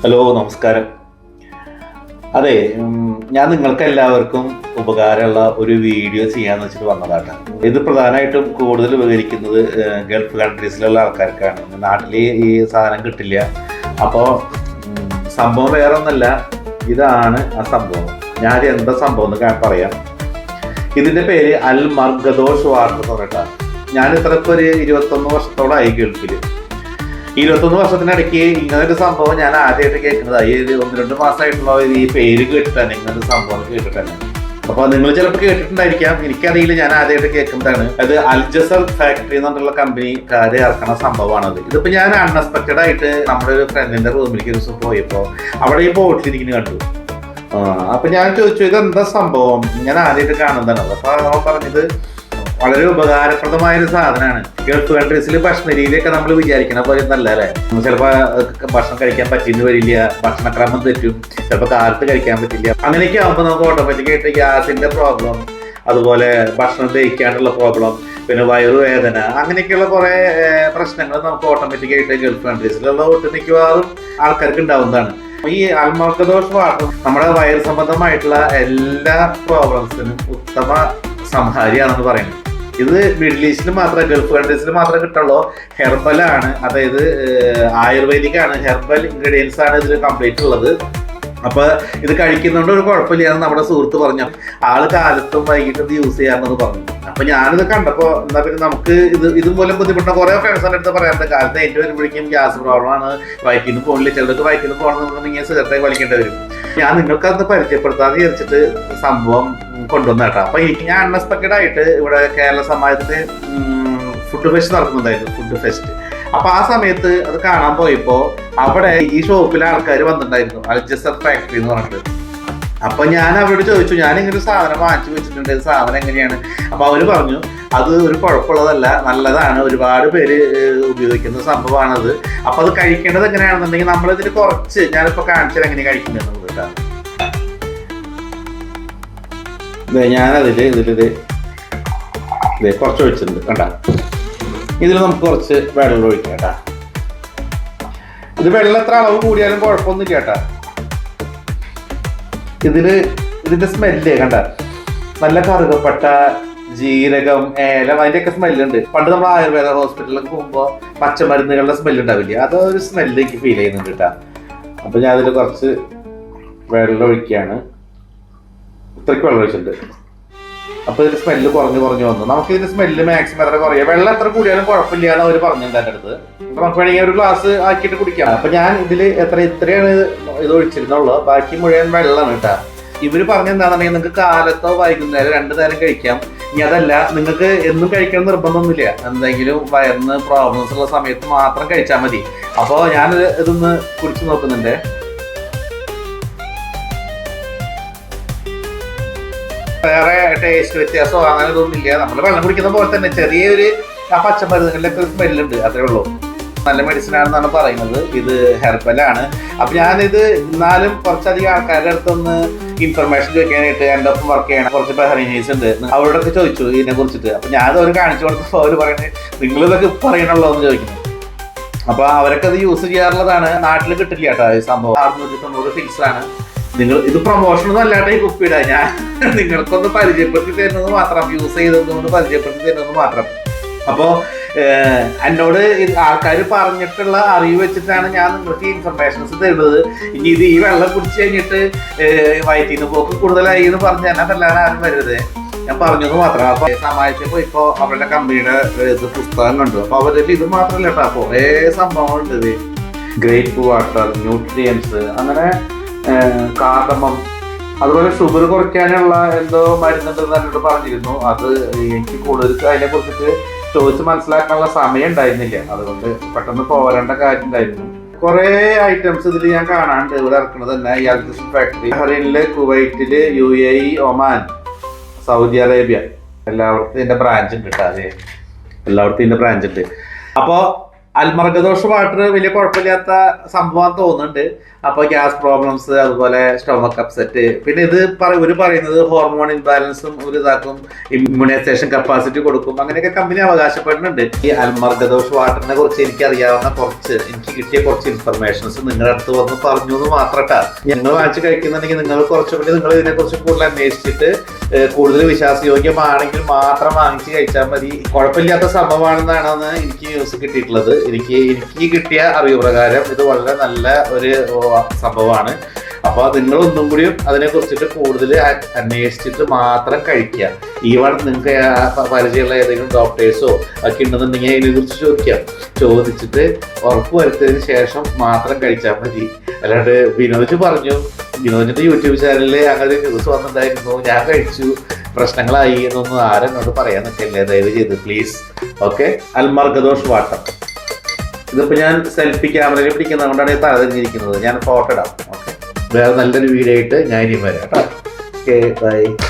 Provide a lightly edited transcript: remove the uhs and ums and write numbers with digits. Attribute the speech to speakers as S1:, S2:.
S1: Hello, നമസ്കാരം. അതെ, ഞാൻ നിങ്ങൾക്ക് എല്ലാവർക്കും ഉപകാരമുള്ള ഒരു വീഡിയോ ചെയ്യാന്ന് വെച്ചിട്ട് വന്നതാട്ടോ. ഇത് പ്രധാനമായിട്ടും കൂടുതൽ ഉപകരിക്കുന്നത് ഗൾഫ് കൺട്രീസിലുള്ള ആൾക്കാർക്കാണ്. നാട്ടിൽ ഈ സാധനം കിട്ടില്ല. അപ്പോൾ സംഭവം വേറെ ഒന്നല്ല, ഇതാണ് ആ സംഭവം. ഞാൻ എന്താ സംഭവം എന്ന് പറയാം. ഇതിന്റെ പേര് അൽ മർഗദോഷ് വാട്ടർ എന്ന് പറഞ്ഞിട്ടാണ്. ഞാൻ ഇത്രയ്ക്ക് ഒരു 21 വർഷത്തോളമായി ഗൾഫിൽ. 21 വർഷത്തിനിടയ്ക്ക് ഇങ്ങനൊരു സംഭവം ഞാൻ ആദ്യമായിട്ട് കേൾക്കുന്നതായി. 1-2 മാസമായിട്ടുള്ള ഈ പേര് കേട്ടിട്ടാണ്, ഇങ്ങനൊരു സംഭവം കേട്ടിട്ടാണ്. അപ്പൊ നിങ്ങൾ ചിലപ്പോൾ കേട്ടിട്ടുണ്ടായിരിക്കാം, എനിക്കറിയില്ല, ഞാൻ ആദ്യമായിട്ട് കേൾക്കുന്നതാണ്. അത് അൽജസർ ഫാക്ടറി എന്നുള്ള കമ്പനിക്കാര് ഇറക്കണ സംഭവമാണത്. ഇതിപ്പോ ഞാൻ അൺഎക്സ്പെക്റ്റഡ് ആയിട്ട് നമ്മുടെ ഒരു ഫ്രണ്ടിന്റെ റൂമിലേക്ക് ഒരു ദിവസം പോയപ്പോ അവിടെ ഈ ബോട്ടിലിരിക്കുന്നു കണ്ടു. അപ്പൊ ഞാൻ ചോദിച്ചു, ഇതെന്താ സംഭവം, ഞാൻ ആദ്യമായിട്ട് കാണുന്നതാണ്. അപ്പൊ അവൻ പറഞ്ഞത് വളരെ ഉപകാരപ്രദമായൊരു സാധനമാണ്. ഗൾഫ് കൺട്രീസിൽ ഭക്ഷണ രീതിയൊക്കെ നമ്മൾ വിചാരിക്കണ പോലെ നല്ല അല്ലേ. ചിലപ്പോൾ ഭക്ഷണം കഴിക്കാൻ പറ്റിയെന്ന് വരില്ല, ഭക്ഷണക്രമം തെറ്റും, ചിലപ്പോൾ കാലത്ത് കഴിക്കാൻ പറ്റില്ല. അങ്ങനെയൊക്കെ ആകുമ്പോൾ നമുക്ക് ഓട്ടോമാറ്റിക്കായിട്ട് ഗ്യാസിന്റെ പ്രോബ്ലം, അതുപോലെ ഭക്ഷണം ദഹിക്കാനുള്ള പ്രോബ്ലം, പിന്നെ വയറുവേദന, അങ്ങനെയൊക്കെയുള്ള കുറെ പ്രശ്നങ്ങൾ നമുക്ക് ഓട്ടോമാറ്റിക്കായിട്ട് ഗൾഫ് കൺട്രീസിലുള്ള ഒട്ടുമിക്കവാറും ആൾക്കാർക്ക് ഉണ്ടാവുന്നതാണ്. ഈ അൽ മർഗദോഷ് വാട്ടർ നമ്മുടെ വയറ് സംബന്ധമായിട്ടുള്ള എല്ലാ പ്രോബ്ലംസിനും ഉത്തമ സംഹാരിയാണെന്ന് പറയുന്നത്. ഇത് മിഡിൽ ഈസ്റ്റിൽ മാത്രമേ, ഗൾഫ് കൺട്രീസിൽ മാത്രമേ കിട്ടുള്ളൂ. ഹെർബലാണ്, അതായത് ആയുർവേദിക്കാണ്, ഹെർബൽ ഇൻഗ്രീഡിയൻസ് ആണ് ഇതിൽ കംപ്ലീറ്റ് ഉള്ളത്. അപ്പൊ ഇത് കഴിക്കുന്നതുകൊണ്ട് ഒരു കുഴപ്പമില്ലാന്ന് നമ്മുടെ സുഹൃത്ത് പറഞ്ഞു. ആള് കാലത്തും വൈകിട്ടും ഇത് യൂസ് ചെയ്യാമെന്ന് പറഞ്ഞു. അപ്പൊ ഞാനിത് കണ്ടപ്പോ എന്താ പിന്നെ നമുക്ക് ഇതുമൂലം ബുദ്ധിമുട്ടുന്ന കുറെ ഫ്രണ്ട്സിന്റെ അടുത്ത് പറയാറുണ്ട്, കാലത്ത് ഏറ്റവും വരുമ്പോഴേക്കും ഗ്യാസ് പ്രോബ്ലം ആണ്, വയറ്റിന് പോകണില്ല, ചിലർക്ക് വയറ്റിന് പോകണമെന്നുണ്ടെങ്കിൽ സിഗരറ്റായി വലിക്കേണ്ടി വരും. ഞാൻ നിങ്ങൾക്കത് പരിചയപ്പെടുത്താന്ന് വിചാരിച്ചിട്ട് സംഭവം കൊണ്ടുവന്ന കേട്ടോ. അപ്പൊ എനിക്ക് ഞാൻ അൺഎക്സ്പെക്റ്റഡ് ആയിട്ട് ഇവിടെ കേരള സമാജത്തിന് ഫുഡ് ഫെസ്റ്റ് നടക്കുന്നുണ്ടായിരുന്നു, ഫുഡ് ഫെസ്റ്റ്. അപ്പൊ ആ സമയത്ത് അത് കാണാൻ പോയപ്പോ അവിടെ ഈ ഷോപ്പിലെ ആൾക്കാർ വന്നിട്ടുണ്ടായിരുന്നു, അൽജസർ ഫാക്ടറി എന്ന് പറഞ്ഞിട്ട്. അപ്പൊ ഞാൻ അവരോട് ചോദിച്ചു, ഞാൻ ഇങ്ങനെ ഒരു സാധനം വാങ്ങിച്ചു വെച്ചിട്ടുണ്ട്, സാധനം എങ്ങനെയാണ്? അപ്പൊ അവര് പറഞ്ഞു, അത് ഒരു കുഴപ്പമുള്ളതല്ല, നല്ലതാണ്, ഒരുപാട് പേര് ഉപയോഗിക്കുന്ന സംഭവമാണത്. അപ്പൊ അത് കഴിക്കേണ്ടത് എങ്ങനെയാണെന്നുണ്ടെങ്കിൽ നമ്മളിതിൽ കുറച്ച്, ഞാനിപ്പോ കാണിച്ചാൽ എങ്ങനെ കഴിക്കുന്നത് കേട്ടോ. ഞാനതില് കുറച്ച് ഒഴിച്ചിട്ടുണ്ട് കണ്ടാ. ഇതിൽ നമുക്ക് കുറച്ച് വെള്ളം ഒഴിക്കാം കേട്ടാ. ഇത് വെള്ളം എത്ര അളവ് കൂടിയാലും കുഴപ്പമൊന്നുമില്ല കേട്ടാ. ഇതിന്റെ സ്മെല്ല് കണ്ട, നല്ല കറുകപ്പട്ട, ജീരകം, ഏലം, അതിന്റെയൊക്കെ സ്മെല്ലുണ്ട്. പണ്ട് നമ്മൾ ആയുർവേദ ഹോസ്പിറ്റലിലൊക്കെ പോകുമ്പോ പച്ചമരുന്നുകളുടെ സ്മെല്ല് ഉണ്ടാവില്ല, അതൊരു സ്മെല്ല് എനിക്ക് ഫീൽ ചെയ്യുന്നുണ്ട് കേട്ടാ. അപ്പൊ ഞാൻ അതിൽ കുറച്ച് വെള്ളം ഒഴിക്കുകയാണ്. ഇത്രയ്ക്ക് വെള്ളം ഒഴിച്ചിട്ടുണ്ട്. അപ്പൊ ഇതിന്റെ സ്മെല്ല് കുറഞ്ഞു വന്നു. നമുക്ക് ഇതിന്റെ സ്മെല്ല് മാക്സിമം എത്ര കുറയാം, വെള്ളം എത്ര കൂടിയാലും കുഴപ്പമില്ല എന്ന് അവർ പറഞ്ഞിട്ടുണ്ട് എൻ്റെ അടുത്ത്. അപ്പൊ നമുക്ക് വേണമെങ്കിൽ ഒരു ഗ്ലാസ് ആക്കിയിട്ട് കുടിക്കാം. അപ്പൊ ഞാൻ ഇതിൽ ഇത്രയാണ് ഇത് ഒഴിച്ചിരുന്നുള്ളൂ, ബാക്കി മുഴുവൻ വെള്ളമാണ് കേട്ടാ. ഇവര് പറഞ്ഞെന്താണെന്നുണ്ടെങ്കിൽ നിങ്ങൾക്ക് കാലത്തോ വൈകുന്നേരം 2 നേരം കഴിക്കാം. ഇനി അതല്ല, നിങ്ങൾക്ക് എന്നും കഴിക്കണം നിർബന്ധമൊന്നുമില്ല, എന്തെങ്കിലും വയറിന് പ്രോബ്ലംസ് ഉള്ള സമയത്ത് മാത്രം കഴിച്ചാൽ മതി. അപ്പൊ ഞാൻ ഇതൊന്ന് കുടിച്ചു നോക്കുന്നുണ്ട്. വേറെ ടേസ്റ്റ് വ്യത്യാസമോ അങ്ങനെ ഇതൊന്നുമില്ല, നമ്മൾ വെള്ളം കുടിക്കുന്ന പോലെ തന്നെ. ചെറിയൊരു പച്ചമരുന്നുകളിലൊക്കെ സ്മെല്ലുണ്ട്, അത്രേ ഉള്ളൂ. നല്ല മെഡിസിൻ ആണെന്നാണ് പറയുന്നത്. ഇത് ഹെർബലാണ്. അപ്പൊ ഞാനിത് എന്നാലും കുറച്ചധികം ആൾക്കാരുടെ അടുത്തൊന്ന് ഇൻഫർമേഷൻ ചോദിക്കാനായിട്ട് എൻ്റെ ഒപ്പം വർക്ക് ചെയ്യണം കുറച്ച് ബഹ്റൈനീസ് ഉണ്ട്, അവരോടൊക്കെ ചോദിച്ചു ഇതിനെ കുറിച്ചിട്ട്. അപ്പൊ ഞാൻ അവർ കാണിച്ചു കൊടുത്തപ്പോൾ അവർ പറയുന്നത്, നിങ്ങളിതൊക്കെ പറയണല്ലോ എന്ന് ചോദിക്കുന്നു. അപ്പൊ അവരൊക്കെ അത് യൂസ് ചെയ്യാറുള്ളതാണ്. നാട്ടിൽ കിട്ടില്ല കേട്ടോ ഈ സംഭവം. 690 ഫിക്സ് ആണ്. നിങ്ങൾ ഇത് പ്രൊമോഷനൊന്നും അല്ലാണ്ട് ഈ കുപ്പിയിടാ, ഞാൻ നിങ്ങൾക്കൊന്ന് പരിചയപ്പെടുത്തി തരുന്നത് മാത്രം, യൂസ് ചെയ്തതുകൊണ്ട് പരിചയപ്പെടുത്തി തരുന്നത് മാത്രം. അപ്പോ എന്നോട് ആൾക്കാർ പറഞ്ഞിട്ടുള്ള അറിവ് വെച്ചിട്ടാണ് ഞാൻ നിങ്ങൾക്ക് ഇൻഫർമേഷൻസ് തരുന്നത്. ഇനി ഇത് ഈ വെള്ളം കുടിച്ച് കഴിഞ്ഞിട്ട് വയറ്റിന്ന് പോക്ക് കൂടുതലായി എന്ന് പറഞ്ഞ് തന്നെ അതല്ലാതെ ആരും വരരുത്, ഞാൻ പറഞ്ഞത് മാത്രം. അപ്പൊ സമാജത്തിൽ പോയിപ്പോ അവരുടെ കമ്പനിയുടെ ഇത് പുസ്തകം കണ്ടു. അപ്പൊ അവരുടെ ഇത് മാത്രമല്ല കേട്ടോ, കുറേ സംഭവങ്ങളുണ്ട്. ഇത് ഗ്രേപ്പ് വാട്ടർ, ന്യൂട്രിയൻസ്, അങ്ങനെ കാർഡമം, അതുപോലെ ഷുഗർ കുറയ്ക്കാനുള്ള എന്തോ മരുന്നുണ്ടെന്ന് എന്നോട് പറഞ്ഞിരുന്നു. അത് എനിക്ക് കൂടുതൽ അതിനെ കുറിച്ചിട്ട് ചോദിച്ച് മനസ്സിലാക്കാനുള്ള സമയം ഉണ്ടായിരുന്നില്ല, അതുകൊണ്ട് പെട്ടെന്ന് പോരേണ്ട കാര്യം ഉണ്ടായിരുന്നു. കുറെ ഐറ്റംസ് ഇതിൽ ഞാൻ കാണാണ്ട് ഇവിടെ ഇറക്കുന്നത് തന്നെ. ഈ അൽജസർ ഫാക്ടറി ബഹ്റൈനില്, കുവൈറ്റില്, UAE, ഒമാൻ, സൗദി അറേബ്യ, എല്ലായിടത്തും ഇതിന്റെ ബ്രാഞ്ച് ഉണ്ട് കേട്ടോ. അതെ, എല്ലായിടത്തും ഇതിന്റെ ബ്രാഞ്ച് ഉണ്ട്. അപ്പോ അൽമർഗദോഷ് വാട്ടർ വലിയ കുഴപ്പമില്ലാത്ത സംഭവം തോന്നുന്നുണ്ട്. അപ്പൊ ഗ്യാസ് പ്രോബ്ലംസ്, അതുപോലെ സ്റ്റൊമക്ക് അപ്സെറ്റ്, പിന്നെ ഇത് ഇവര് പറയുന്നത് ഹോർമോൺ ഇംബാലൻസും ഒരു ഇതാക്കും, ഇമ്മ്യൂണൈസേഷൻ കപ്പാസിറ്റി കൊടുക്കും, അങ്ങനെയൊക്കെ കമ്പനി അവകാശപ്പെടുന്നുണ്ട്. ഈ അൽമർഗദോഷ് വാട്ടറിനെ കുറിച്ച് എനിക്ക് കിട്ടിയ കുറച്ച് ഇൻഫർമേഷൻസ് നിങ്ങളുടെ അടുത്ത് വന്ന് പറഞ്ഞു എന്ന് മാത്രട്ടാ. നിങ്ങൾ വാങ്ങിച്ച് കഴിക്കുന്നുണ്ടെങ്കിൽ നിങ്ങൾ കുറച്ചുകൂടി നിങ്ങൾ ഇതിനെക്കുറിച്ച് കൂടുതൽ അന്വേഷിച്ചിട്ട് കൂടുതൽ വിശ്വാസയോഗ്യമാണെങ്കിൽ മാത്രം വാങ്ങിച്ച് കഴിച്ചാൽ മതി. കുഴപ്പമില്ലാത്ത സംഭവമാണെന്നാണ് എനിക്ക് ന്യൂസ് കിട്ടിയിട്ടുള്ളത്. എനിക്ക് കിട്ടിയ അറിവ് പ്രകാരം ഇത് വളരെ നല്ല ഒരു സംഭവമാണ്. അപ്പൊ നിങ്ങൾ ഒന്നും കൂടി അതിനെ കുറിച്ചിട്ട് കൂടുതൽ അന്വേഷിച്ചിട്ട് മാത്രം കഴിക്കുക. ഈവൺ നിങ്ങൾക്ക് പരിചയമുള്ള ഏതെങ്കിലും ഡോക്ടേഴ്സോ ഒക്കെ ഉണ്ടെന്നുണ്ടെങ്കിൽ അതിനെ കുറിച്ച് ചോദിച്ചിട്ട് ഉറപ്പ് വരുത്തിയതിന് ശേഷം മാത്രം കഴിച്ചാൽ മതി. അല്ലാണ്ട് വിനോദിന്റെ യൂട്യൂബ് ചാനലിൽ അങ്ങനെ ന്യൂസ് വന്നിട്ടുണ്ടായിരുന്നു, ഞാൻ കഴിച്ചു പ്രശ്നങ്ങളായി എന്നൊന്നും ആരെന്നോട് പറയാൻ നിൽക്കില്ലേ, ദയവ് ചെയ്ത് പ്ലീസ്. Okay, അൽമർഗദോഷ് water. ഇതിപ്പോ ഞാൻ സെൽഫി ക്യാമറയിൽ പിടിക്കുന്നത് കൊണ്ടാണ് തല തിരിഞ്ഞിരിക്കുന്നത്. ഞാൻ ഫോട്ടോ ഇടാം. ഓക്കെ, വേറെ നല്ലൊരു വീഡിയോ ആയിട്ട് ഞാൻ ഇനി വരാം കേട്ടോ. Okay, by.